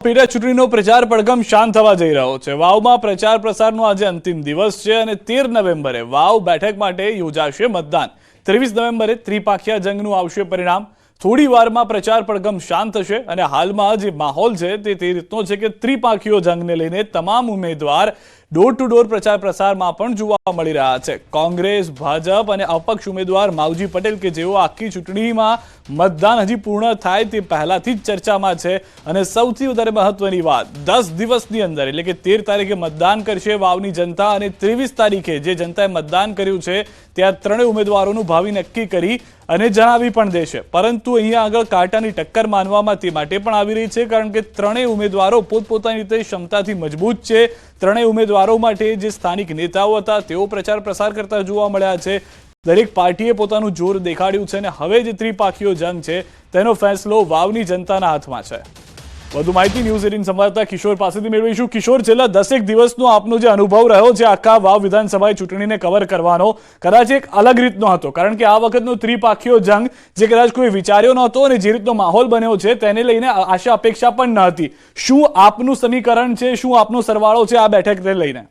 પેટા ચૂંટણીનો પ્રચાર પડઘમ શાંત થવા જઈ રહ્યો છે। વાવમાં પ્રચાર પ્રસારનો આજે અંતિમ દિવસ છે અને 13 નવેમ્બરે વાવ બેઠક માટે યોજાશે મતદાન। 23 નવેમ્બરે ત્રિપાખિયા જંગનું આવશે પરિણામ। થોડી વારમાં પ્રચાર પડઘમ શાંત થશે અને હાલમાં જે માહોલ છે તે રીતનો છે કે ત્રિપાખીઓ જંગને લઈને તમામ ઉમેદવાર ડોર ટુ ડોર પ્રચાર પ્રસારમાં પણ જોવા મળી રહ્યા છે। કોંગ્રેસ, ભાજપ અને અપક્ષ ઉમેદવાર માવજી પટેલ કે જેઓ આખી ચૂંટણીમાં મતદાન હજી પૂર્ણ થાય તે પહેલાથી જ ચર્ચામાં છે અને સૌથી વધારે મહત્વની વાત 10 દિવસની અંદર એટલે કે 13 તારીખે મતદાન કરશે વાવની જનતા અને 23 તારીખે જે જનતાએ મતદાન કર્યું છે ત્યાં ત્રણેય ઉમેદવારોનું ભાવિ નક્કી કરી અને જણાવી પણ દેશે। પરંતુ અહીંયા આગળ કાંટાની ટક્કર માનવામાં તે માટે પણ આવી રહી છે કારણ કે ત્રણેય ઉમેદવારો પોતપોતાની રીતે ક્ષમતાથી મજબૂત છે। ત્રણેય ઉમેદવારો માટે જે સ્થાનિક નેતાઓ હતા તેઓ પ્રચાર પ્રસાર કરતા જોવા મળ્યા છે। દરેક પાર્ટીએ પોતાનું જોર દેખાડ્યું છે અને હવે જે ત્રિપાખીઓ જંગ છે તેનો ફેસલો વાવની જનતાના હાથમાં છે। વધુ માહિતી ન્યૂઝ 18 સંવાદદાતા કિશોર પાસેથી મેળવીશું। કિશોર, છેલ્લા 10 દિવસનો આપનો જે અનુભવ રહ્યો છે આખા વાવ વિધાનસભા ચૂંટણીને કવર કરવાનો કદાચ એક અલગ રીતનો હતો કારણ કે આ વખતનો ત્રિપાખીઓ જંગ જે કદાચ કોઈ વિચાર્યો નહોતો અને જે રીતનો માહોલ બન્યો છે તેને લઈને આશા અપેક્ષા પણ ન હતી। શું આપનું સમીકરણ છે, શું આપનો સરવાળો છે આ બેઠકને લઈને?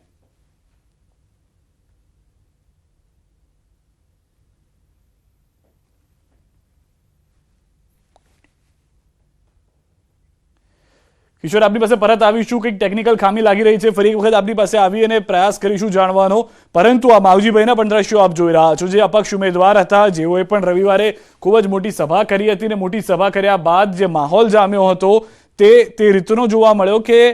કિશોર, આપની પાસે પરત આવીશું। કંઈક ટેકનિકલ ખામી લાગી રહી છે, ફરી એક વખત આપની પાસે આવી અને પ્રયાસ કરીશું જાણવાનો। પરંતુ આ માવજીભાઈના પણ દ્રશ્યો આપ જોઈ રહ્યા છો, જે અપક્ષ ઉમેદવાર હતા જેઓએ પણ રવિવારે ખૂબ જ મોટી સભા કરી હતી અને મોટી સભા કર્યા બાદ જે માહોલ જામ્યો હતો તે રીતનો જોવા મળ્યો કે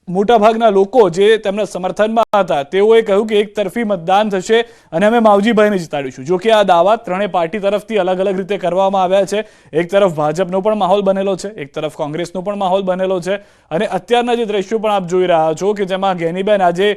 મોટાભાગના લોકો જે તેમના સમર્થનમાં હતા તેઓએ કહ્યું કે એક તરફી મતદાન થશે અને અમે માવજીભાઈને જીતાડીશું। જો કે આ દાવા ત્રણેય પાર્ટી તરફથી અલગ અલગ રીતે કરવામાં આવ્યા છે। એક તરફ ભાજપનો પણ માહોલ બનેલો છે, એક તરફ કોંગ્રેસનો પણ માહોલ બનેલો છે અને અત્યારના જે દ્રશ્યો પણ આપ જોઈ રહ્યા છો કે જેમાં ગેનીબેન આજે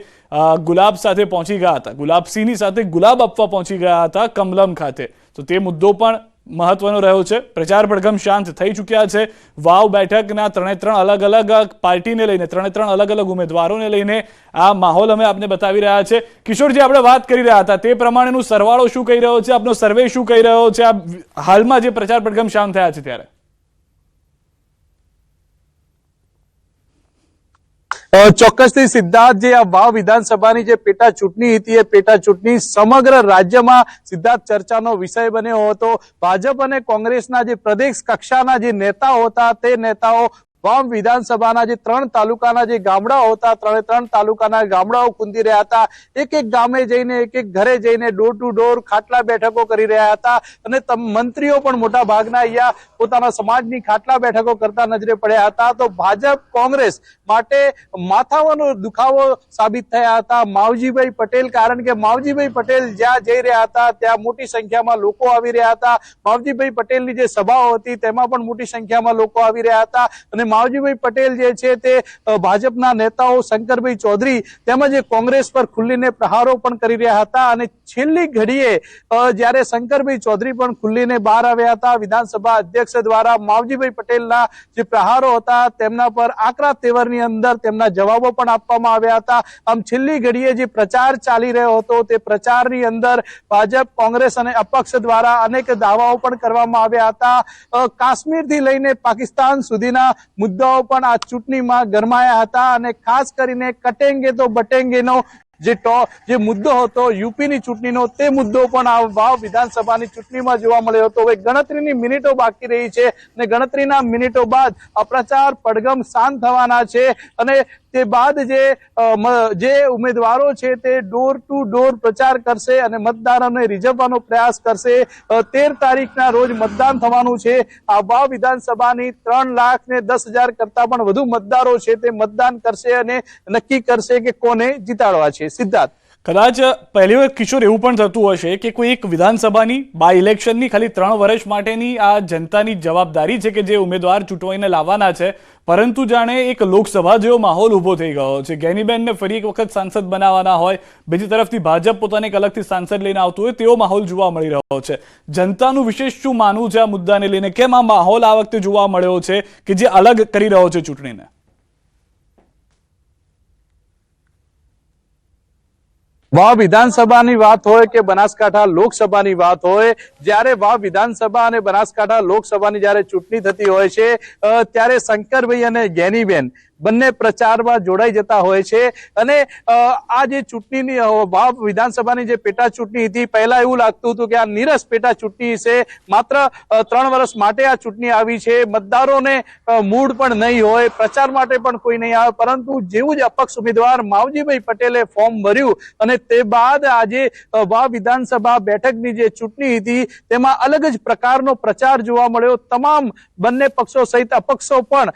ગુલાબ સાથે પહોંચી ગયા હતા, ગુલાબસિંહની સાથે ગુલાબ આપવા પહોંચી ગયા હતા કમલમ ખાતે, તો તે મુદ્દો પણ મહત્વનો રહ્યો છે। પ્રચાર પડઘમ શાંત થઈ ચૂક્યા છે। વાવ બેઠકના ત્રણ અલગ અલગ પાર્ટીને લઈને ત્રણ અલગ અલગ ઉમેદવારોને લઈને આ માહોલ અમે આપને બતાવી રહ્યા છે। કિશોર, જે આપણે વાત કરી રહ્યા હતા તે પ્રમાણેનું સરવાળો શું કહી રહ્યો છે, આપનો સર્વે શું કહી રહ્યો છે આ હાલમાં જે પ્રચાર પડઘમ શાંત થયા છે ત્યારે? ચોક્કસથી સિદ્ધાર્થ, જે આ વાવ વિધાનસભાની જે પેટા ચૂંટણી હતી એ પેટા ચૂંટણી સમગ્ર રાજ્યમાં સિદ્ધાર્થ ચર્ચાનો વિષય બન્યો હતો। ભાજપ અને કોંગ્રેસના જે પ્રદેશ કક્ષાના જે નેતાઓ હતા તે નેતાઓ વાવ વિધાનસભાના જે 3 તાલુકાના જે ગામડાઓ હતા, 3 તાલુકાના ગામડાઓ ખૂંદી રહ્યા હતા। એક એક ગામે જઈને, એક એક ઘરે જઈને ડોર ટુ ડોર ખાટલા બેઠકો કરી રહ્યા હતા અને મંત્રીઓ પણ મોટા ભાગના અહીંયા પોતાના સમાજની ખાટલા બેઠકો કરતા નજરે પડ્યા હતા। તો ભાજપ કોંગ્રેસ માટે માથાનો દુખાવો સાબિત થયા હતા માવજીભાઈ પટેલ, કારણ કે માવજીભાઈ પટેલ જ્યાં જઈ રહ્યા હતા ત્યાં મોટી સંખ્યામાં લોકો આવી રહ્યા હતા। માવજીભાઈ પટેલની જે સભાઓ હતી તેમાં પણ મોટી સંખ્યામાં લોકો આવી રહ્યા હતા અને માવજીભાઈ પટેલ જે છે તે ભાજપના નેતાઓ શંકરભાઈ ચૌધરી તેમજ કોંગ્રેસ પર ખુલ્લીને પ્રહારો પણ કરી રહ્યા હતા અને છેલ્લી ઘડીએ જ્યારે શંકરભાઈ ચૌધરી પણ ખુલ્લીને બહાર આવ્યા હતા વિધાનસભા અધ્યક્ષ દ્વારા માવજીભાઈ પટેલના જે પ્રહારો હતા તેમના પર આકરા તેવરની અંદર તેમના જવાબો પણ આપવામાં આવ્યા હતા। આમ છેલ્લી ઘડીએ જે પ્રચાર ચાલી રહ્યો હતો તે પ્રચારની અંદર ભાજપ, કોંગ્રેસ અને અપક્ષ દ્વારા અનેક દાવાઓ પણ કરવામાં આવ્યા હતા। કાશ્મીરથી લઈને પાકિસ્તાન સુધીના મુદ્દાઓ પણ આ ચૂંટણીમાં ગરમાયા હતા અને ખાસ કરીને કટેંગે તો બટેંગેનો જે મુદ્દો હતો યુપીની ચૂંટણીનો તે મુદ્દો પણ આ વાવ વિધાનસભાની ચૂંટણીમાં જોવા મળ્યો હતો। હવે ગણતરીની મિનિટો બાકી રહી છે અને ગણતરીના મિનિટો બાદ આ પ્રચાર પડઘમ શાંત થવાના છે અને તે બાદ જે ઉમેદવારો છે તે ડોર ટુ ડોર પ્રચાર કરશે અને મતદારોને રીઝવવાનો પ્રયાસ કરશે। 13 તારીખના રોજ મતદાન થવાનું છે। આ વાવ વિધાનસભાની 3,10,000 કરતા પણ વધુ મતદારો છે તે મતદાન કરશે અને નક્કી કરશે કે કોને જીતાડવા છે। સિદ્ધાર્થ, કદાચ પહેલી વાર કિશોર એવું પણ થતું હશે કે કોઈ એક વિધાનસભાની બાય ઇલેક્શનની ખાલી 3 વર્ષ માટેની આ જનતાની જવાબદારી છે કે જે ઉમેદવાર ચૂંટવાઈને લાવવાના છે, પરંતુ જાણે એક લોકસભા જેવો માહોલ ઊભો થઈ ગયો છે। ગેનીબેનને ફરી એક વખત સાંસદ બનાવવાના હોય, બીજી તરફથી ભાજપ પોતાને એક અલગથી સાંસદ લઈને આવતું હોય તેવો માહોલ જોવા મળી રહ્યો છે। જનતાનું વિશેષ શું માનવું છે આ મુદ્દાને લઈને? કેમ આ માહોલ આ વખતે જોવા મળ્યો છે કે જે અલગ કરી રહ્યો છે ચૂંટણીને? વાવ વિધાનસભાની વાત હોય કે બનાસકાંઠા લોકસભાની વાત હોય, જ્યારે વાવ વિધાનસભા અને બનાસકાંઠા લોકસભાની જ્યારે ચૂંટણી થતી હોય છે ત્યારે શંકરભાઈ અને જ્ઞાનીબેન બંને પ્રચારમાં જોડાઈ જતા હોય છે અને આ જે ચૂંટણીની વાવ વિધાનસભાની જે પેટા ચૂંટણી હતી, પહેલા એવું લાગતું હતું કે આ નીરસ પેટા ચૂંટણી છે, માત્ર 3 વર્ષ માટે આ ચૂંટણી આવી છે, મતદારોને મૂડ પણ નહીં હોય, પ્રચાર માટે પણ કોઈ નહીં આવે, પરંતુ જેવું જ અપક્ષ ઉમેદવાર માવજીભાઈ પટેલે ફોર્મ ભર્યું અને તે બાદ આજે વાવ વિધાનસભા બેઠકની જે ચૂંટણી હતી તેમાં અલગ જ પ્રકારનો પ્રચાર જોવા મળ્યો. તમામ બંને પક્ષો સહિત અપક્ષો પણ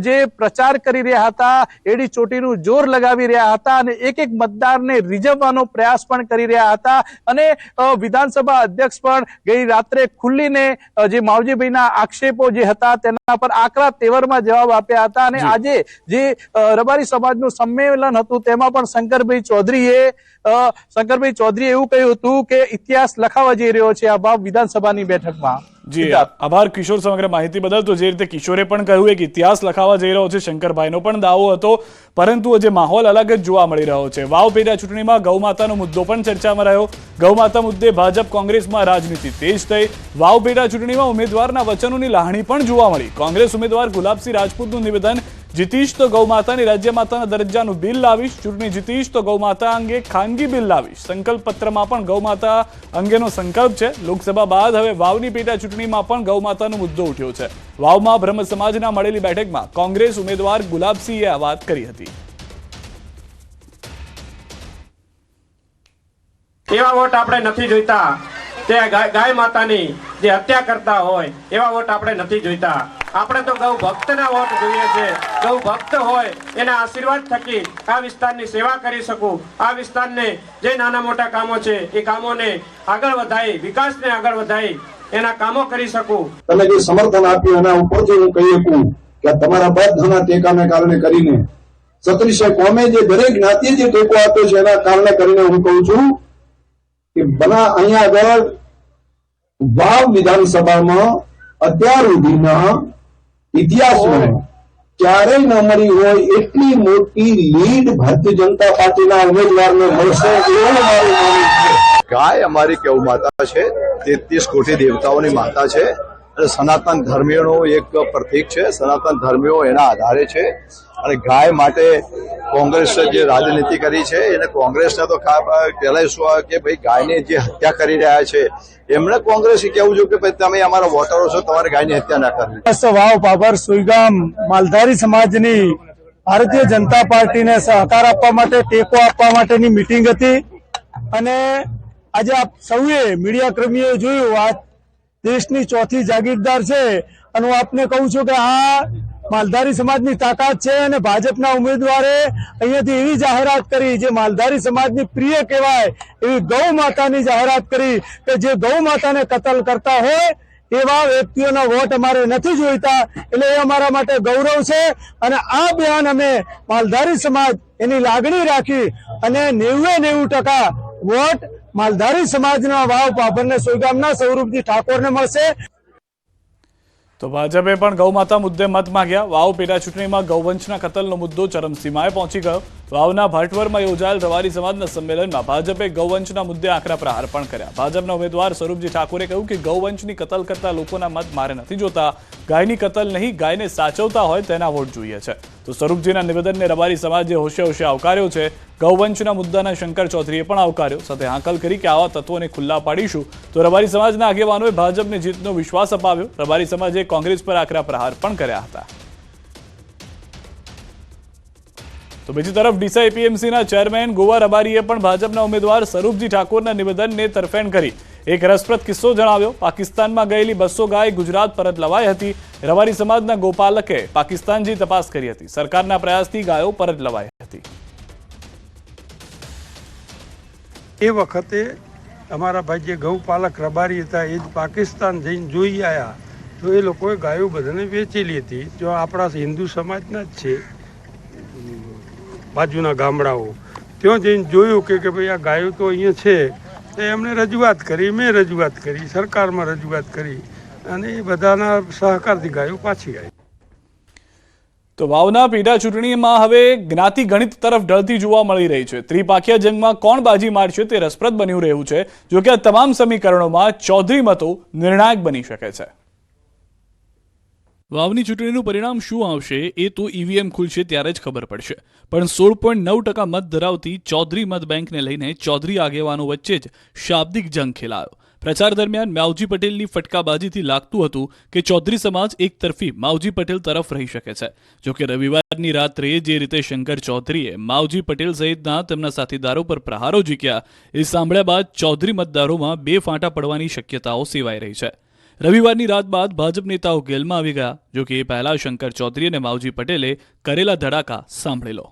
જે પ્રચાર કરી રહ્યા હતા, એડી ચોટીનું જોર લગાવી રહ્યા હતા અને એક એક મતદારને રીઝવવાનો પ્રયાસ પણ કરી રહ્યા હતા અને વિધાનસભા અધ્યક્ષ પણ ગઈ રાત્રે ખુલ્લીને જે માવજીભાઈના આક્ષેપો જે હતા તેના પર આકરા તેવરમાં જવાબ આપ્યા હતા અને આજે જે રબારી સમાજનું સંમેલન હતું તેમાં પણ શંકરભાઈ ચૌધરીએ એવું કહ્યું હતું કે ઇતિહાસ લખાવા જઈ રહ્યો છે આ વાવ વિધાનસભાની બેઠકમાં. જી આભાર કિશોર સમગ્ર માહિતી બદલ. તો જે રીતે કિશોરે પણ કહ્યું એક ઇતિહાસ લખાવા જઈ રહ્યો છે, શંકરભાઈનો પણ દાવો હતો, પરંતુ જે માહોલ અલગ જ જોવા મળી રહ્યો છે. વાવ પેટા ચૂંટણીમાં ગૌમાતાનો મુદ્દો પણ ચર્ચામાં રહ્યો. ગૌમાતા મુદ્દે ભાજપ કોંગ્રેસમાં રાજનીતિ તેજ થઈ. વાવ પેટા ચૂંટણીમાં ઉમેદવારના વચનોની લાહણી પણ જોવા મળી. કોંગ્રેસ ઉમેદવાર ગુલાબસિંહ રાજપૂતનું નિવેદન, જીતીશ તો ગૌમાતાની રાજ્યમાતાના દરજ્જાનું બિલ લાવીશ, ચૂંટણી જીતીશ તો ગૌમાતા અંગે ખાનગી બિલ લાવીશ. સંકલ્પ પત્રમાં પણ ગૌમાતા અંગેનો સંકલ્પ છે. લોકસભા બાદ હવે વાવની પેટા ચૂંટણીમાં પણ ગૌમાતાનો મુદ્દો ઉઠ્યો છે. વાવમાં બ્રહ્મ સમાજના મળેલી બેઠકમાં કોંગ્રેસ ઉમેદવાર ગુલાબસિંહે આ વાત કરી હતી. એવા વોટ આપણે નથી જોઈતા તે ગાય માતાની જે હત્યા કરતા હોય એવા વોટ આપણે નથી જોઈતા. આપણે તો ગૌ ભક્તના વોટ જોઈએ છે. ગૌ ભક્ત હોય એના આશીર્વાદ થકી આ વિસ્તારની સેવા કરી શકું, આ વિસ્તારને જે નાના મોટા કામો છે એ કામોને આગળ વધારી, વિકાસને આગળ વધારી એના કામો કરી શકું. તમે જે સમર્થન આપ્યું એના ઉપરથી હું કહી શકું કે તમારા બધાના ટેકાને કારણે કરીને 36 કોમે જે દરેક જ્ઞાતિએ જે ટેકો આપ્યો છે એના કારણે કરીને હું કહું છું કે અહીંયા આગળ વાવ વિધાનસભામાં અત્યાર સુધીના ઇતિહાસમાં ક્યારેય ન મળી હોય એટલી મોટી લીડ ભારતીય જનતા પાર્ટીના ઉમેદવારને મળશે એવું મારું માનવું છે. ગાય અમારી ગૌ માતા છે, 33 કોટી દેવતાઓની માતા છે અને સનાતન ધર્મીઓનું એક પ્રતીક છે. સનાતન ધર્મીઓ એના આધારે છે અને ગાય માટે કોંગ્રેસે જે રાજનીતિ કરી છે એને કોંગ્રેસને તો પહેલા શું કે ભાઈ ગાયની જે હત્યા કરી રહ્યા છે એમણે કોંગ્રેસે કહેવું જોઈએ કે ભાઈ તમે અમારા વોટરો છો, તમારે ગાયની હત્યા ના કરવી. વાવ પાભર સુઈગામ માલધારી સમાજની ભારતીય જનતા પાર્ટીને સહકાર આપવા માટે, ટેકો આપવા માટેની મિટિંગ હતી અને આજે આપ સૌએ મીડિયા કર્મીઓએ જોયું આ દેશની ચોથી જાગીરદાર છે અને હું આપને કહું છું કે આ માલધારી સમાજની તાકાત છે અને ભાજપના ઉમેદવારે અહીંયાથી એવી જાહેરાત કરી જે માલધારી સમાજની પ્રિય કહેવાય એવી ગૌ માતાની જાહેરાત કરી કે જે ગૌ માતાને કતલ કરતા હોય એવા વ્યક્તિઓના વોટ અમારે નથી જોઈતા. એટલે એ અમારા માટે ગૌરવ છે અને આ બયાન અમે માલધારી સમાજ એની લાગણી રાખી અને 90% વોટ માલધારી સમાજના વાવ પાભરને સોયગામના સ્વરૂપજી ઠાકોરને મળશે. તો ભાજપે પણ ગૌમાતા મુદ્દે મત માંગ્યા. વાવ પેટા ચૂંટણીમાં ગૌવંશના કતલનો મુદ્દો ચરમસીમાએ પહોંચી ગયો. વાવના ભાટવરમાં યોજાયેલ રબારી સમાજના સંમેલનમાં ભાજપે ગૌવંશના મુદ્દે આકરા પ્રહાર પણ કર્યા. ભાજપના ઉમેદવાર સ્વરૂપજી ઠાકોરે કહ્યું કે ગૌવંશની કતલ કરતા લોકોના મત મારે નથી જોતા, ગાયની કતલ નહીં, ગાયને સાચવતા હોય તેના વોટ જોઈએ છે. તો સ્વરૂપજીના નિવેદનને રબારી સમાજે હોશે હોશે આવકાર્યો છે. ગૌવંશના મુદ્દાના શંકર ચૌધરીએ પણ આવકાર્યો. સાથે હાકલ કરી કે આવા તત્વોને ખુલ્લા પાડીશું. તો રબારી સમાજના આગેવાનોએ ભાજપને જીતનો વિશ્વાસ અપાવ્યો. રબારી સમાજે કોંગ્રેસ પર આકરા પ્રહાર પણ કર્યા હતા. તો બીજી તરફ ડીસા એપીએમસીના ચેરમેન ગોવા રબારીએ પણ ભાજપના ઉમેદવાર સ્વરૂપજી ઠાકોરના નિવેદનને તરફેણ કરી એક રસપ્રદ કિસ્સો જણાવ્યો. પાકિસ્તાનમાં ગયેલી 200 ગાય ગુજરાત પરત લવાઈ હતી. રબારી સમાજના ગોપાલકે પાકિસ્તાન જઈ તપાસ કરી હતી. સરકારના પ્રયાસથી ગાયો પરત લવાઈ હતી. એ વખતે અમારા ભાઈ જે ગૌપાલક રબારી હતા એ જ પાકિસ્તાન જઈને જોઈ આવ્યા તો એ લોકોએ ગાયો બધાને વેચેલી હતી. જો આપણા હિન્દુ સમાજના જ છે બાજુના ગામડાઓ, ત્યાં જઈને જોયું કે ભાઈ આ ગાયો તો અહીંયા છે. તો એમણે રજૂઆત કરી, મેં રજૂઆત કરી, સરકારમાં રજૂઆત કરી અને એ બધાના સહકારથી ગાયો પાછી આવી. તો વાવના પેટા ચૂંટણીમાં હવે જ્ઞાતિ ગણિત તરફ ઢળતી જોવા મળી રહી છે. ત્રિપાખીય જંગમાં કોણ બાજી મારશે તે રસપ્રદ બન્યું રહ્યું છે. જો કે આ તમામ સમીકરણોમાં ચૌધરી મતો નિર્ણાયક બની શકે છે. વાવની ચૂંટણીનું પરિણામ શું આવશે એ તો ઈવીએમ ખુલશે ત્યારે જ ખબર પડશે. પણ 16.9% મત ધરાવતી ચૌધરી મત બેંકને લઈને ચૌધરી આગેવાનો વચ્ચે જ શાબ્દિક જંગ ખેલાયો. પ્રચાર દરમિયાન માવજી પટેલની ફટકાબાજીથી લાગતું હતું કે ચૌધરી સમાજ એક તરફી માવજી પટેલ તરફ રહી શકે છે. જોકે રવિવારની રાત્રે જે રીતે શંકર ચૌધરીએ માવજી પટેલ સહિતના તેમના સાથીદારો પર પ્રહારો ઝીક્યા એ સાંભળ્યા બાદ ચૌધરી મતદારોમાં બે ફાંટા પડવાની શક્યતાઓ સેવાઈ રહી છે. રવિવારની રાત બાદ ભાજપ નેતાઓ ગેલમાં આવી ગયા. જોકે એ પહેલા શંકર ચૌધરી અને માવજી પટેલે કરેલા ધડાકા સાંભળી લો.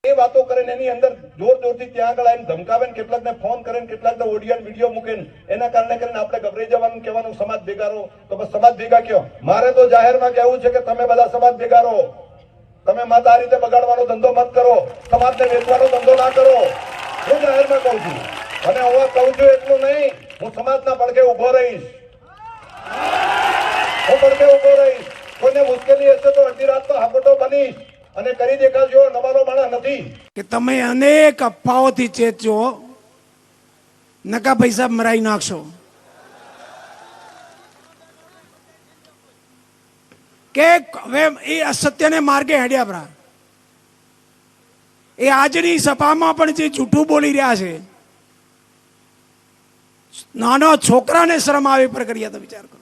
એ વાતો કરે ને એની અંદર જોરથી ત્યાં આગળ આવીને ધમકાવે ને કેટલાકને ફોન કરે ને કેટલાકને ઓડિયો વિડીયો મૂકે ને એના કારણે કરીને આપણે ગભરાઈ જવાનું કહેવાનું સમાજ ભેગા રહો. તો બસ સમાજ ભેગા કયો? મારે તો જાહેરમાં કહેવું છે કે તમે બધા સમાજ ભેગા રહો. તમે મત આ રીતે બગાડવાનો ધંધો મત કરો, સમાજને વેચવાનો ધંધો ના કરો. હું જાહેરમાં કહું છું અને હું કહું છું એટલું નહીં, હું સમાજના પડખે ઉભો રહીશ. હું પડખે ઉભો રહીશ. કોઈને મુશ્કેલી હશે તો અડધી રાત તો હાપોટો બનીશ અને કરી દેખાડજો. નવાલો માણસ નથી કે તમે અનેક અફવાઓથી ચેતજો, નકા પૈસા મરાઈ નાખશો. કે હવે એ અસત્યને માર્ગે હેડ્યા પરા. એ આજની સભામાં પણ જે જૂઠું બોલી રહ્યા છે, નાનો છોકરાને શરમ આવે પ્રક્રિયા તો વિચાર કરો.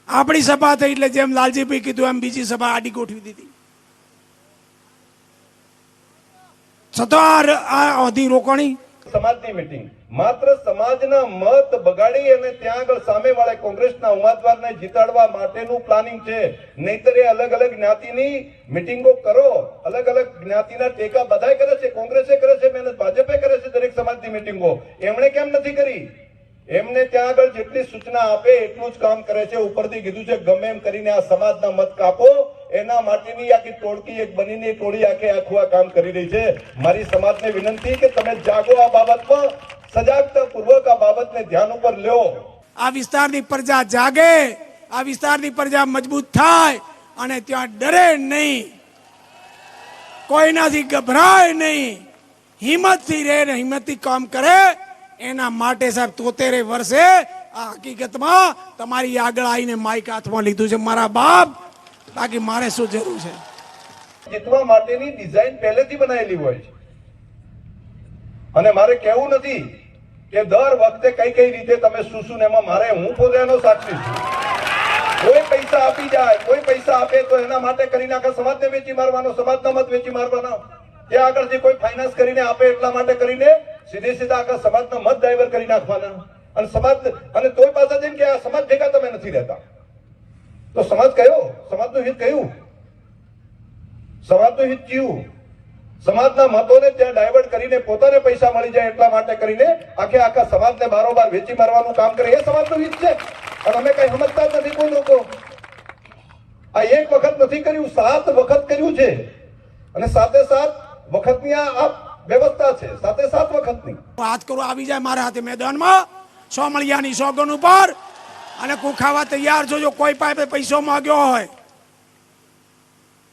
આપણી સભા થઈ એટલે જેમ લાલજીભાઈ કીધું એમ બીજી સભા આડી ગોઠવી દીધી. છતાં આ અધી રોકાણી સમાજની મીટિંગ માત્ર સમાજના મત બગાડી અને ત્યાં આગળ સામે વાળા કોંગ્રેસના ઉમેદવારને જીતાડવા માટેનું પ્લાનિંગ છે. નહીતર એ અલગ અલગ જ્ઞાતિની મીટિંગો કરો, અલગ અલગ જ્ઞાતિના ટેકા બધાય કરે છે, કોંગ્રેસે કરે છે, મહેનત ભાજપે કરે છે. દરેક સમાજની મીટિંગો એમણે કેમ નથી કરી? એમને ત્યાં આગળ જેટલી સૂચના આપે એટલું જ કામ કરે છે. ઉપરથી કીધું છે ગમે એમ કરીને આ સમાજના મત કાપો, એના માટેની આખી ટોળકી એક બનીને ટોળી આખું આ કામ કરી રહી છે. મારી સમાજને વિનંતી કે તમે જાગો, આ બાબતમાં સજાગતા પૂર્વક આ બાબતને ધ્યાન ઉપર લ્યો. આ વિસ્તારની પ્રજા જાગે, આ વિસ્તારની પ્રજા મજબૂત થાય અને ત્યાં ડરે નહીં, કોઈનાથી ગભરાય નહીં, હિંમતથી રહે ને હિંમતથી કામ કરે. એના માટે સાહેબ 73 વર્ષે આ હકીકતમાં તમારી આગળ આવીને માઇક હાથમાં લીધું છે મારા બાપ. બાકી મારે શું જરૂર છે? જીતવા માટેની ડિઝાઇન પહેલેથી બનાવેલી હોય છે. અને મારે કહેવું નથી કે દર વખતે કઈ રીતે તમે શું એમાં મારે હું પોતાનો સાક્ષી છું. કોઈ પૈસા આપી જાય, કોઈ પૈસા આપે તો એના માટે કરીને આખા સમાજને વેચી મારવાનો, સમાજના મત વેચી મારવાના. ત્યાં આગળ જે કોઈ ફાઇનાન્સ કરીને આપે એટલા માટે કરીને સીધા આખા સમાજના મત ડાયવર કરી નાખવાના. અને સમાજ અને તોય પાછા જેમ કે આ સમાજ ભેગા તમે નથી રહેતા. તો સમાજ કયો? સમાજનું હિત કયું? સમાજનું હિત કયું? સમાજના મતોને ત્યાં ડાયવર્ટ કરીને પોતાને પૈસા મળી જાય એટલા માટે કરીને આખા સમાજને બારોબાર વેચી મારવાનું કામ કરે. એ સમાજનું હિત છે. અને અમે કઈ સમજતા જ નથી કોઈ લોકો. આ એક વખત નથી કર્યું, 7 વખત કર્યું છે. અને સાથે વખતની આ વ્યવસ્થા છે, સાથે 7 વખતની. વાત કરું આવી જાય મારા હાથે મેદાનમાં 100 મળિયાની સોગન ઉપર અને કુખાવા તૈયાર છો. જો કોઈ પાસે પૈસો માંગ્યો હોય,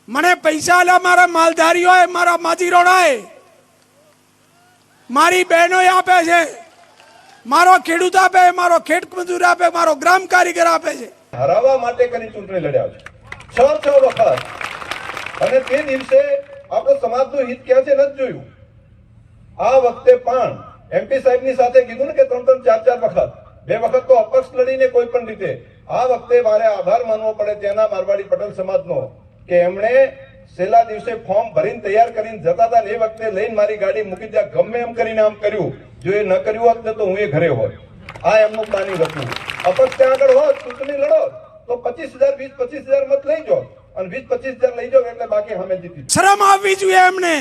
મને પૈસા આલ્યા મારા માલધારીઓએ, મારા માજીરોડાએ, મારી બહેનોએ આપે છે, મારો ખેડૂત આપે, મારો ખેત મજૂર આપે, મારો ગ્રામ કારીગર આપે છે. હરાવવા માટે કરી ચૂંટણી લડ્યા છે 6 વખત. અને તે દિવસે આપણો સમાજનું હિત ક્યાં છે નથી જોયું. આ વખતે પણ એમપી સાહેબની સાથે કીધું ને કે 3-3, 4-4 વખત, 2 વખત તો અપક્ષ લડીને કોઈ પણ રીતે. આ વખતે મારે આભાર માનવો પડે ત્યાંના મારવાડી પટેલ સમાજનો કે એમણે છેલ્લા દિવસે ફોર્મ ભરીને તૈયાર કરીને જતા હતા ને એ વખતે લઈને મારી ગાડી મૂકી ત્યાં ગમે એમ કરીને આમ કર્યું. જો એ ન કર્યું હોત ને તો હું એ ઘરે હોત. આ એમનું પ્લાનિંગ હતું. અપક્ષ ત્યાં આગળ હોત, ચૂંટણી લડો તો 25,000, 20-25,000 મત લઈ જાઓ અને 20-25,000 લઈ જાઓ એટલે બાકી અમે જીતી. શરમ આવવી જોઈએ એમને,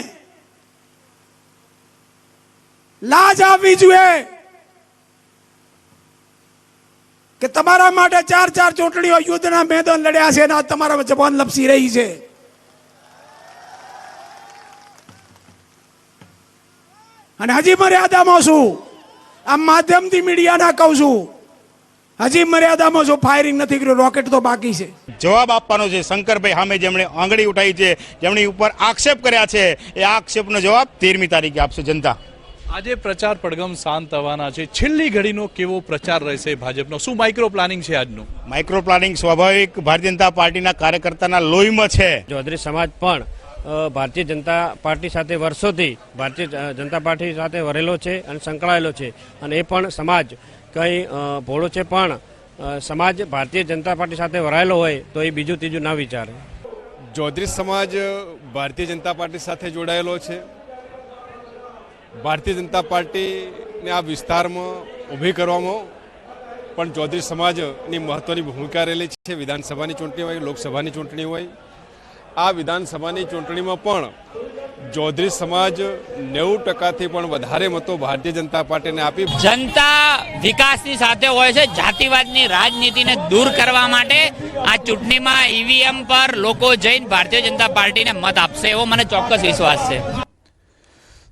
લાજ આવવી જોઈએ કે તમારા માટે 4 ચૂંટણીઓ યુદ્ધના મેદાન લડ્યા છે અને તમારા જવાન લપસી રહી છે. અને હજી મર્યાદામાં છું, આ માધ્યમથી મીડિયાના કહું છું, હજી મર્યાદામાં છું. ફાયરિંગ નથી કર્યું, રોકેટ તો બાકી છે. જવાબ આપવાનો છે. શંકરભાઈ સામે જેમણે આંગળી ઉઠાવી છે, જેમની ઉપર આક્ષેપ કર્યા છે, એ આક્ષેપનો જવાબ 13મી તારીખે આપશે જનતા. આજે પ્રચાર પડઘમ શાંત થવાના છે. છેલ્લી ઘડીનો કેવો પ્રચાર રહેશે ભાજપનો? શું માઇક્રો પ્લાનિંગ છે આજનું? માઇક્રો પ્લાનિંગ સ્વાભાવિક ભારતીય જનતા પાર્ટીના કાર્યકર્તાના લોહીમાં છે. ચૌધરી સમાજ પણ ભારતીય જનતા પાર્ટી સાથે વર્ષોથી ભારતીય જનતા પાર્ટી સાથે વરેલો છે અને સંકળાયેલો છે, અને એ પણ સમાજ કંઈ ભોળો છે, પણ સમાજ ભારતીય જનતા પાર્ટી સાથે વરાયેલો હોય તો એ બીજું ત્રીજું ના વિચારે. ચૌધરી સમાજ ભારતીય જનતા પાર્ટી સાથે જોડાયેલો છે. ભારતીય જનતા પાર્ટીને આ વિસ્તારમાં ઊભી કરવામાં પણ ચૌધરી સમાજની મહત્વની ભૂમિકા રહેલી છે. વિધાનસભાની ચૂંટણી હોય, લોકસભાની ચૂંટણી હોય, આ વિધાનસભાની ચૂંટણીમાં પણ ચૌધરી સમાજ 90%થી પણ વધારે મતો ભારતીય જનતા પાર્ટીને આપી. જનતા વિકાસની સાથે હોય છે. જાતિવાદની રાજનીતિને દૂર કરવા માટે આ ચૂંટણીમાં ઈવીએમ પર લોકો જઈને ભારતીય જનતા પાર્ટીને મત આપશે એવો મને ચોક્કસ વિશ્વાસ છે.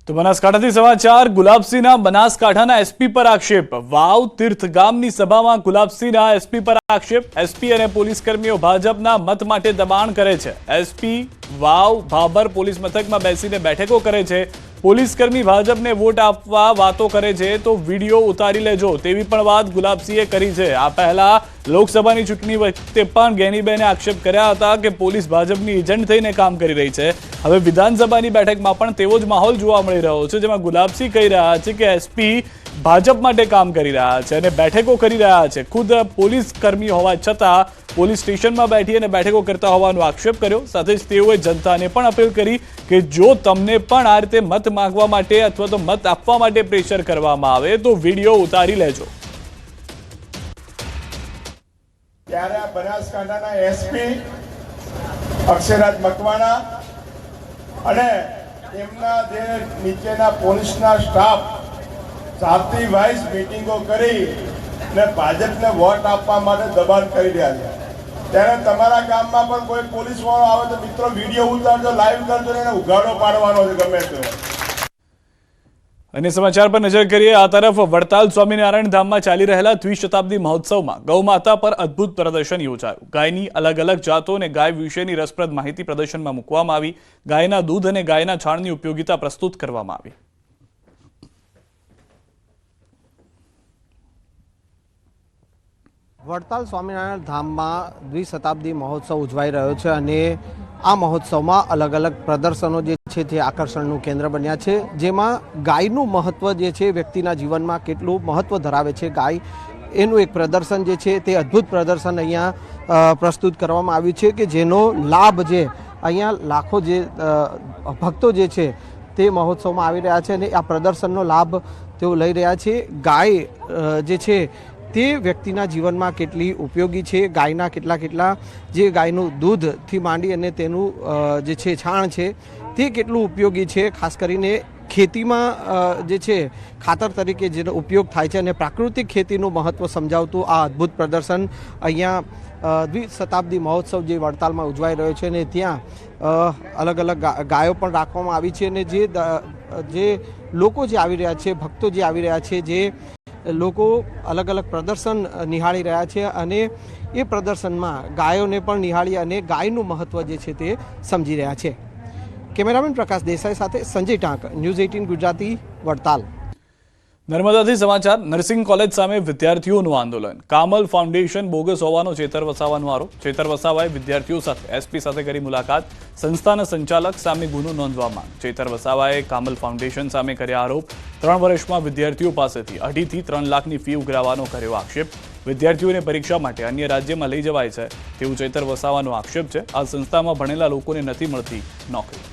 તો બનાસકાંઠાથી સમાચાર. ગુલાબસિંહના બનાસકાંઠાના એસપી પર આક્ષેપ. વાવ તીર્થ ગામની સભામાં ગુલાબસિંહના એસપી પર આક્ષેપ. એસપી અને પોલીસ કર્મીઓ ભાજપના મત માટે દબાણ કરે છે. એસપી વાવ ભાભર પોલીસ મથકમાં બેસીને બેઠકો કરે છે. પોલીસ કર્મી ભાજપને વોટ આપવા વાતો કરે છે તો વિડીયો ઉતારી લેજો તેવી પણ વાત ગુલાબસિંહે કરી છે. આ પહેલા લોકસભાની ચૂંટણી વખતે પણ ગેનીબેને આક્ષેપ કર્યા હતા કે પોલીસ ભાજપની એજન્ટ થઈને કામ કરી રહી છે. હવે વિધાનસભાની બેઠકમાં પણ તેવો જ માહોલ જોવા મળી રહ્યો છે, જેમાં ગુલાબસિંહ કહી રહ્યા છે કે એસપી ભાજપ માટે કામ કરી રહ્યા છે અને બેઠકો કરી રહ્યા છે. ખુદ પોલીસ કર્મી હોવા છતાં પોલીસ સ્ટેશનમાં બેઠી અને બેઠકો કરતા હોવાનો આક્ષેપ કર્યો. સાથે જ તેઓએ જનતાને પણ અપીલ કરી કે જો તમને પણ આ રીતે મત માંગવા માટે અથવા તો મત આપવા માટે પ્રેશર કરવામાં આવે તો વિડીયો ઉતારી લેજો. ત્યારે આ બનાસકાંઠાના એસપી અક્ષરાજ મકવાણા અને એમના જે નીચેના પોલીસના સ્ટાફ 7થી 22 મીટિંગો કરી અને ભાજપને વોટ આપવા માટે દબાણ કરી રહ્યા છે. ત્યારે તમારા ગામમાં પણ કોઈ પોલીસ વાળો આવે તો મિત્રો વિડીયો ઉતારજો, લાઈવ કરજો, એને ઉઘાડો પાડવાનો છે ગમે તે. અને સમાચાર પર નજર કરીએ. આ તરફ વડતાલ સ્વામિનારાયણ ધામમાં ચાલી રહેલા દ્વિશતાબ્દી મહોત્સવમાં ગૌમાતા પર અદ્ભુત પ્રદર્શન યોજાયું. ગાયની અલગ અલગ જાતો અને ગાય વિશેની રસપ્રદ માહિતી પ્રદર્શનમાં મૂકવામાં આવી. ગાયના દૂધ અને ગાયના છાણની ઉપયોગિતા પ્રસ્તુત કરવામાં આવી. વડતાલ સ્વામિનારાયણ ધામમાં દ્વિશતાબ્દી મહોત્સવ ઉજવાઈ રહ્યો છે અને આ મહોત્સવમાં અલગ અલગ પ્રદર્શનો જે છે તે આકર્ષણનું કેન્દ્ર બન્યા છે, જેમાં ગાયનું મહત્વ જે છે વ્યક્તિના જીવનમાં કેટલું મહત્વ ધરાવે છે ગાય એનું એક પ્રદર્શન જે છે તે અદ્ભુત પ્રદર્શન અહીંયા પ્રસ્તુત કરવામાં આવ્યું છે કે જેનો લાભ જે અહીંયા લાખો જે ભક્તો જે છે તે મહોત્સવમાં આવી રહ્યા છે અને આ પ્રદર્શનનો લાભ તેઓ લઈ રહ્યા છે. ગાય જે છે તે વ્યક્તિના જીવનમાં કેટલી ઉપયોગી છે, ગાયના કેટલા જે ગાયનું દૂધથી માંડી અને તેનું જે છે છાણ છે તે કેટલું ઉપયોગી છે, ખાસ કરીને ખેતીમાં જે છે ખાતર તરીકે જેનો ઉપયોગ થાય છે અને પ્રાકૃતિક ખેતીનું મહત્ત્વ સમજાવતું આ અદ્ભુત પ્રદર્શન અહીંયા દ્વિશતાબ્દી મહોત્સવ જે વડતાલમાં ઉજવાઈ રહ્યો છે અને ત્યાં અલગ અલગ ગાયો પણ રાખવામાં આવી છે અને જે લોકો જે આવી રહ્યા છે, ભક્તો જે આવી રહ્યા છે, જે લોકો અલગ અલગ પ્રદર્શન નિહાળી રહ્યા છે અને એ પ્રદર્શનમાં ગાયોને પણ નિહાળી અને ગાયનું મહત્ત્વ જે છે તે સમજી રહ્યા છે. કેમેરામેન પ્રકાશ દેસાઈ સાથે સંજય ટાંક, ન્યૂઝ 18 ગુજરાતી, વડતાલ. નર્મદાથી સમાચાર. નર્સિંગ કોલેજ સામે વિદ્યાર્થીઓનું આંદોલન. કામલ ફાઉન્ડેશન બોગસ હોવાનો ચેતર વસાવાનો આરોપ. ચેતર વસાવાએ વિદ્યાર્થીઓ સાથે એસપી સાથે કરી મુલાકાત. સંસ્થાના સંચાલક સામે ગુનો નોંધવા માંગ. ચેતર વસાવાએ કામલ ફાઉન્ડેશન સામે કર્યા આરોપ. 3 વર્ષમાં વિદ્યાર્થીઓ પાસેથી 2.5 થી 3 લાખની ફી ઉઘરાવવાનો કર્યો આક્ષેપ. વિદ્યાર્થીઓને પરીક્ષા માટે અન્ય રાજ્યમાં લઈ જવાય છે તેવું ચેતર વસાવાનો આક્ષેપ છે. આ સંસ્થામાં ભણેલા લોકોને નથી મળતી નોકરી.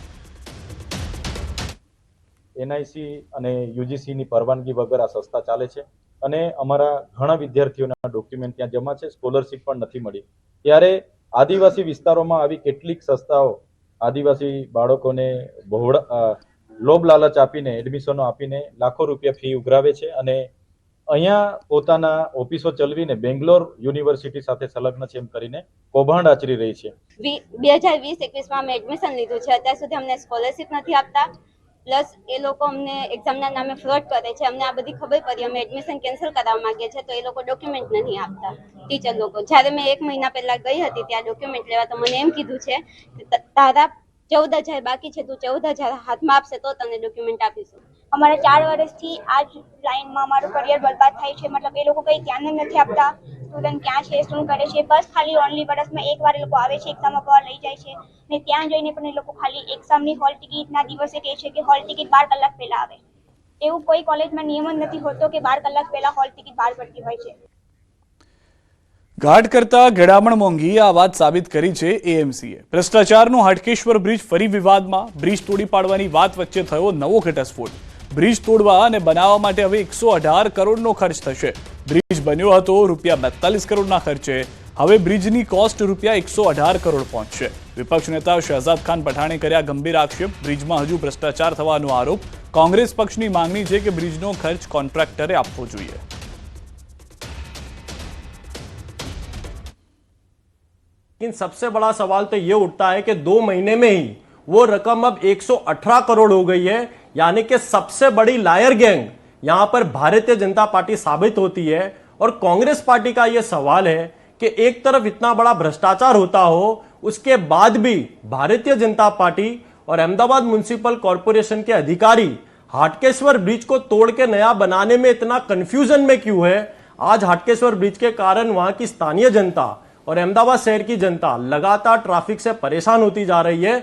એનઆઈસી અને યુજીસીની પરવાનગી વગર આ સંસ્થા ચાલે છે અને અમારા ઘણા વિદ્યાર્થીઓના ડોક્યુમેન્ટ ત્યાં જમા છે, સ્કોલરશીપ પણ નથી મળી. ત્યારે આદિવાસી વિસ્તારોમાં આવી કેટલીક સંસ્થાઓ આદિવાસી બાળકોને લોભ લાલચ આપીને, એડમિશનો આપીને લાખો રૂપિયા ફી ઉઘરાવે છે અને અહીંયા પોતાના ઓફિસો ચલાવીને બેંગ્લોર યુનિવર્સિટી સાથે સંલગ્ન છે એમ કરીને કૌભાંડ આચરી રહી છે. 2020-21માં અમે એડમિશન લીધું છે, અત્યાર સુધી અમને સ્કોલરશીપ નથી આપતા. પ્લસ એ લોકો અમને એક્ઝામના નામે ફ્રોડ કરે છે. અમને આ બધી ખબર પડી, અમે એડમિશન કેન્સલ કરાવવા માંગીએ છીએ તો એ લોકો ડોક્યુમેન્ટ નથી આપતા ટીચર લોકો. જ્યારે મેં 1 મહિના પહેલા ગઈ હતી ત્યાં ડોક્યુમેન્ટ લેવા તો મને એમ કીધું છે કે તારા 14,000 બાકી છે, તું 14,000 હાથમાં આપશે તો તને ડોક્યુમેન્ટ આપીશું. અમારે 4 વર્ષથી આ જ લાઈનમાં અમારું કરિયર બરબાદ થાય છે. મતલબ એ લોકો કંઈ ધ્યાન જ નથી આપતા સ્ટુડન્ટ ક્યાં છે, શું કરે છે. બસ ખાલી ઓનલી વર્ષમાં એકવાર એ લોકો આવે છે, એક્ઝામ આપવા લઈ જાય છે ને ત્યાં જઈને પણ એ લોકો ખાલી એક્ઝામની હોલ ટિકિટના દિવસે કહે છે કે હોલ ટિકિટ 12 કલાક પહેલા આવે. એવું કોઈ કોલેજમાં નિયમ જ નથી હોતો કે 12 કલાક પહેલા હોલ ટિકિટ બહાર પડતી હોય છે. ઘાટ કરતા ગળામણ મોંઘી આ વાત સાબિત કરી છે એએમસીએ. ભ્રષ્ટાચારનો હાટકેશ્વર બ્રિજ ફરી વિવાદમાં. બ્રિજ તોડી પાડવાની વાત વચ્ચે થયો નવો ઘટસ્ફોટ. બ્રિજ તોડવા અને બનાવવા માટે હવે 118 કરોડનો ખર્ચ થશે. બ્રિજ બન્યો હતો ₹42 કરોડના ખર્ચે. હવે બ્રિજની કોસ્ટ ₹118 કરોડ પહોંચશે. વિપક્ષ નેતા શહેજાદ ખાન પઠાણે કર્યા ગંભીર આક્ષેપ. બ્રિજમાં હજુ ભ્રષ્ટાચાર થવાનો આરોપ. કોંગ્રેસ પક્ષની માંગણી છે કે બ્રિજનો ખર્ચ કોન્ટ્રાક્ટરે આપવો જોઈએ. लेकिन सबसे बड़ा सवाल तो ये उठता है कि 2 महीने में ही वो रकम अब 118 करोड़ हो गई है, यानी कि सबसे बड़ी लायर गैंग यहां पर भारतीय जनता पार्टी साबित होती है. और कांग्रेस पार्टी का ये सवाल है कि एक तरफ इतना बड़ा भ्रष्टाचार होता हो, उसके बाद भी भारतीय जनता पार्टी और अहमदाबाद म्युनिसिपल कॉरपोरेशन के अधिकारी हाटकेश्वर ब्रिज को तोड़ के नया बनाने में इतना कंफ्यूजन में क्यों है. आज हाटकेश्वर ब्रिज के कारण वहां की स्थानीय जनता और अहमदाबाद शहर की जनता लगातार ट्रैफिक से परेशान होती जा रही है.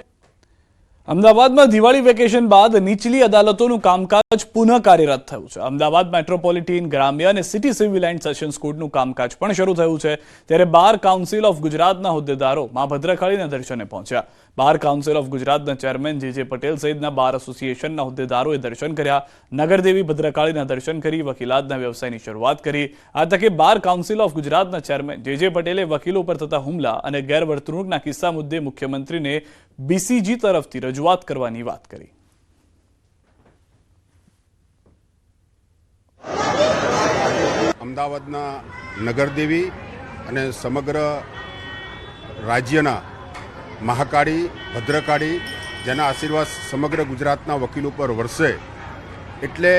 અમદાવાદમાં દિવાળી વેકેશન બાદ નીચલી અદાલતોનું કામકાજ પુનઃ કાર્યરત થયું છે. અમદાવાદ મેટ્રોપોલિટન, ગ્રામ્ય અને સિટી સિવિલ એન્ડ સેશન્સ કોર્ટનું કામકાજ પણ શરૂ થયું છે. ત્યારે બાર કાઉન્સિલ ઓફ ગુજરાતના હોદ્દેદારો મા ભદ્રકાળીના દર્શને પહોંચ્યા. બાર કાઉન્સિલ ઓફ ગુજરાતના ચેરમેન જે પટેલ સહિતના બાર એસોસિએશનના હોદ્દેદારોએ દર્શન કર્યા. નગરદેવી ભદ્રકાળીના દર્શન કરી વકીલાતના વ્યવસાયની શરૂઆત કરી. આ તકે બાર કાઉન્સિલ ઓફ ગુજરાતના ચેરમેન જે પટેલે વકીલો પર થતા હુમલા અને ગેરવર્તણૂકના કિસ્સા મુદ્દે મુખ્યમંત્રીને બીસીજી તરફથી રજૂઆત કરવાની વાત કરી. અમદાવાદના નગરદેવી અને સમગ્ર રાજ્યના મહાકાળી, ભદ્રકાળી, જેના આશીર્વાદ સમગ્ર ગુજરાતના વકીલો પર વરસે એટલે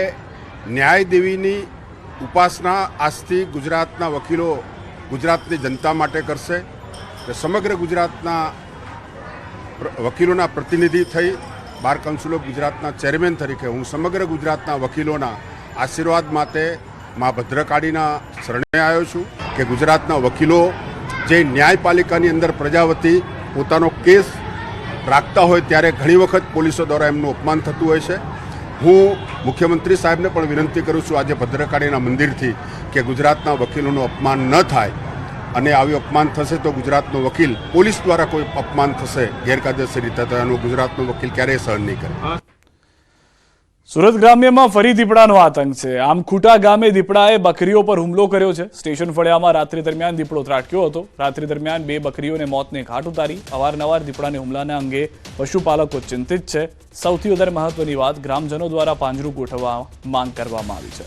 ન્યાયદેવીની ઉપાસના આજથી ગુજરાતના વકીલો ગુજરાતની જનતા માટે કરશે. સમગ્ર ગુજરાતના વકીલોના પ્રતિનિધિ થઈ બાર કાઉન્સિલ ઓફ ગુજરાતના ચેરમેન તરીકે હું સમગ્ર ગુજરાતના વકીલોના આશીર્વાદ માટે મા ભદ્રકાળીના શરણે આવ્યો છું કે ગુજરાતના વકીલો જે ન્યાયપાલિકાની અંદર પ્રજા વતી પોતાનો કેસ રાખતા હોય ત્યારે ઘણી વખત પોલીસો દ્વારા એમનું અપમાન થતું હોય છે. હું મુખ્યમંત્રી સાહેબને પણ વિનંતી કરું છું આજે ભદ્રકાળીના મંદિરથી કે ગુજરાતના વકીલોનું અપમાન ન થાય અને આવી અપમાન થશે તો ગુજરાતનો વકીલ પોલીસ દ્વારા કોઈ અપમાન થશે ગેરકાયદેસર રીતે તો એનો ગુજરાતનો વકીલ ક્યારેય સહન નહીં કરે. સુરત ગ્રામ્યમાં ફરી દીપડાનો આતંક છે. આમખુટા ગામે દીપડાએ બકરીઓ પર હુમલો કર્યો છે. સ્ટેશન ફળિયામાં રાત્રિ દરમિયાન દીપડો ત્રાટક્યો હતો. રાત્રિ દરમિયાન 2 બકરીઓને મોતને ઘાટ ઉતારી. અવારનવાર દીપડાના હુમલાના અંગે પશુપાલકો ચિંતિત છે. સૌથી વધારે મહત્વની વાત ગ્રામજનો દ્વારા પાંજરું ગોઠવવા માંગ કરવામાં આવી છે.